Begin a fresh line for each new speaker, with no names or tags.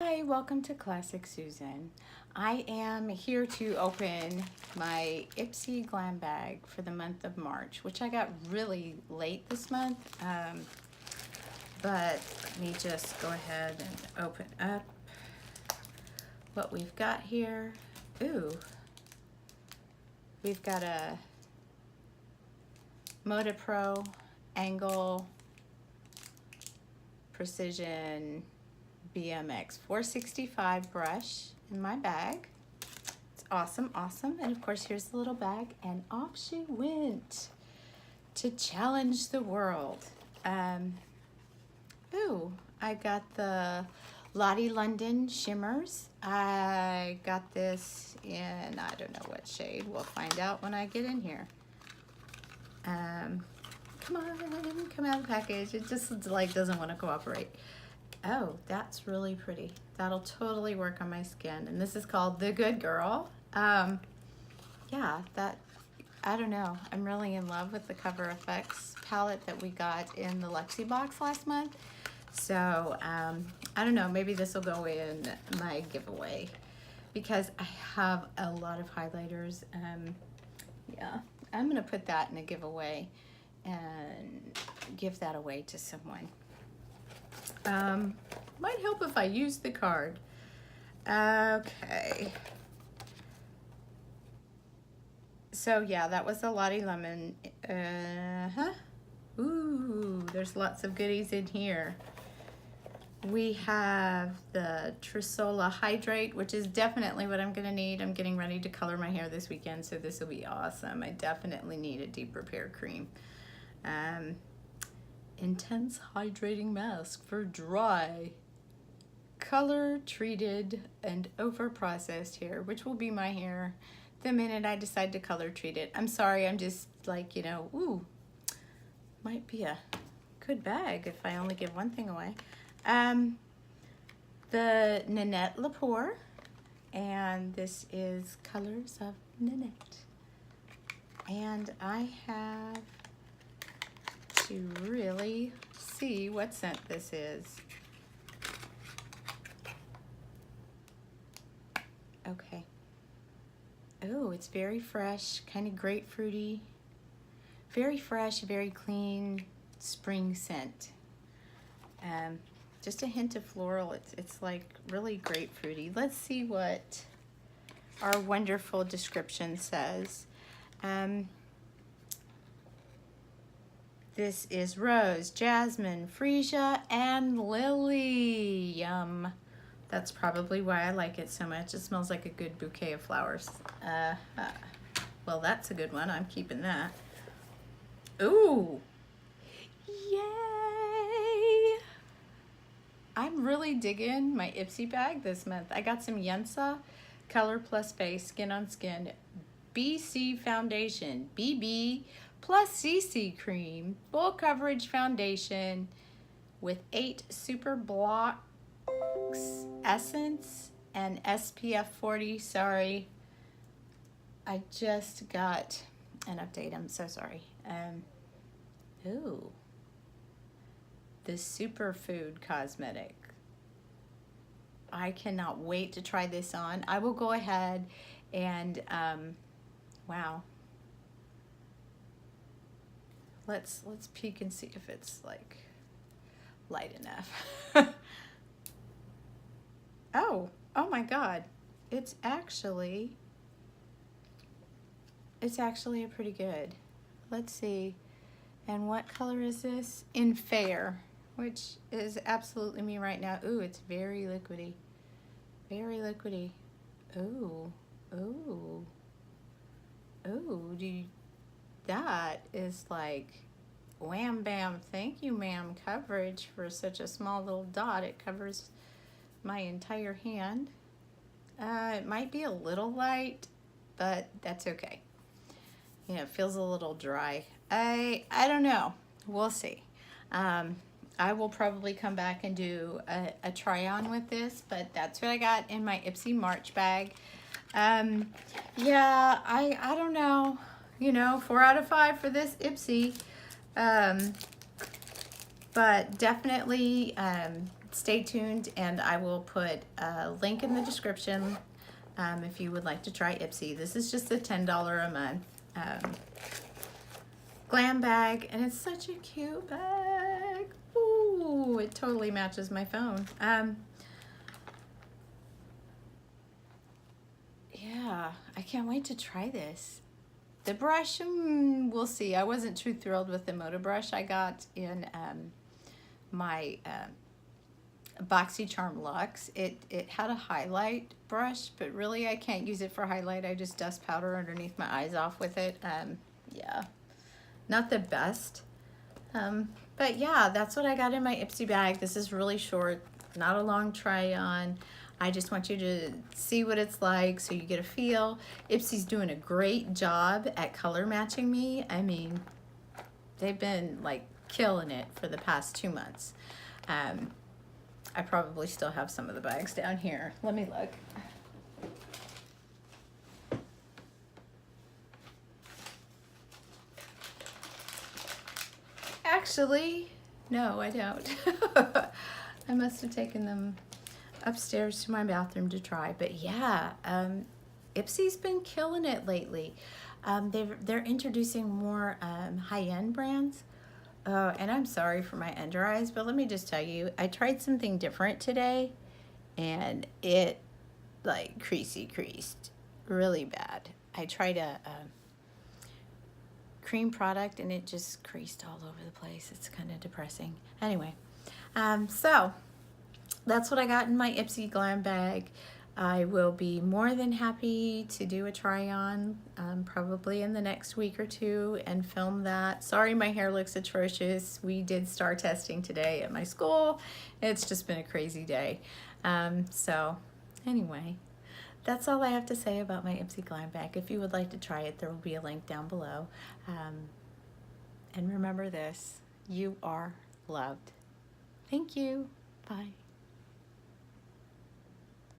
Hi, welcome to Classic Susan. I am here to open my Ipsy Glam bag for the month of March, which I got really late this month. But let me just go ahead and open up what we've got here. Ooh, we've got a Moda Pro Angle Precision BMX 465 brush in my bag. It's awesome, awesome. And of course, here's the little bag, and off she went to challenge the world. Ooh, I got the Lottie London shimmers. I got this in, I don't know what shade. We'll find out when I get in here. Come on, come out of the package. It just like doesn't want to cooperate. Oh, that's really pretty. That'll totally work on my skin. And this is called The Good Girl. Yeah, I don't know. I'm really in love with the Cover Effects palette that we got in the Luxie box last month. So, I don't know, maybe this will go in my giveaway because I have a lot of highlighters. Yeah, I'm gonna put that in a giveaway and give that away to someone. Might help if I use the card. Okay. So yeah, that was the Lottie Lemon. Ooh, there's lots of goodies in here. We have the Trisola Hydrate, which is definitely what I'm gonna need. I'm getting ready to color my hair this weekend, so this will be awesome. I definitely need a deep repair cream. Intense hydrating mask for dry, color treated and over processed hair, which will be my hair the minute I decide to color treat it. I'm sorry, I'm just like, you know, ooh, might be a good bag if I only give one thing away. The Nanette Lepore, and this is Colors of Nanette. And I have to really see what scent this is. Okay. Oh, it's very fresh, kind of grapefruity. Very fresh, very clean spring scent. Just a hint of floral. It's like really grapefruity. Let's see what our wonderful description says. This is rose, jasmine, freesia, and lily. Yum. That's probably why I like it so much. It smells like a good bouquet of flowers. Well, that's a good one. I'm keeping that. Ooh. Yay. I'm really digging my Ipsy bag this month. I got some Yensa Color Plus Base Skin on Skin BC Foundation, BB plus CC cream, full coverage foundation with 8 super blocks, essence, and SPF 40. Sorry, I just got an update. I'm so sorry. Ooh, the superfood cosmetic. I cannot wait to try this on. I will go ahead and wow. Let's peek and see if it's like light enough. Oh my God. It's actually a pretty good. Let's see. And what color is this? In Fair, which is absolutely me right now. Ooh, it's very liquidy. Very liquidy. Ooh. Ooh. Ooh, that is like wham bam, thank you ma'am coverage for such a small little dot. It covers my entire hand. It might be a little light, but that's okay. You know, it feels a little dry. I don't know. We'll see. I will probably come back and do a try on with this, but that's what I got in my Ipsy March bag. Yeah, I don't know. You know, 4 out of 5 for this Ipsy. But definitely stay tuned, and I will put a link in the description if you would like to try Ipsy. This is just a $10 a month glam bag, and it's such a cute bag. Ooh, it totally matches my phone. Yeah, I can't wait to try this. The brush, we'll see. I wasn't too thrilled with the Moto brush I got in my BoxyCharm Luxe. It had a highlight brush, but really I can't use it for highlight. I just dust powder underneath my eyes off with it. Yeah, not the best. But yeah, that's what I got in my Ipsy bag. This is really short, not a long try on. I just want you to see what it's like so you get a feel. Ipsy's doing a great job at color matching me. I mean, they've been like killing it for the past 2 months. I probably still have some of the bags down here. Let me look. Actually, no, I don't. I must have taken them upstairs to my bathroom to try. But yeah, Ipsy's been killing it lately. They're introducing more high-end brands. And I'm sorry for my under eyes, but let me just tell you, I tried something different today, and it like creased really bad. I tried a cream product, and it just creased all over the place. It's kind of depressing. Anyway, so that's what I got in my Ipsy glam bag. I will be more than happy to do a try on probably in the next week or two and film that. Sorry my hair looks atrocious. We did star testing today at my school. It's just been a crazy day. So anyway, that's all I have to say about my Ipsy glam bag. If you would like to try it, there will be a link down below. And remember this, you are loved. Thank you. Bye.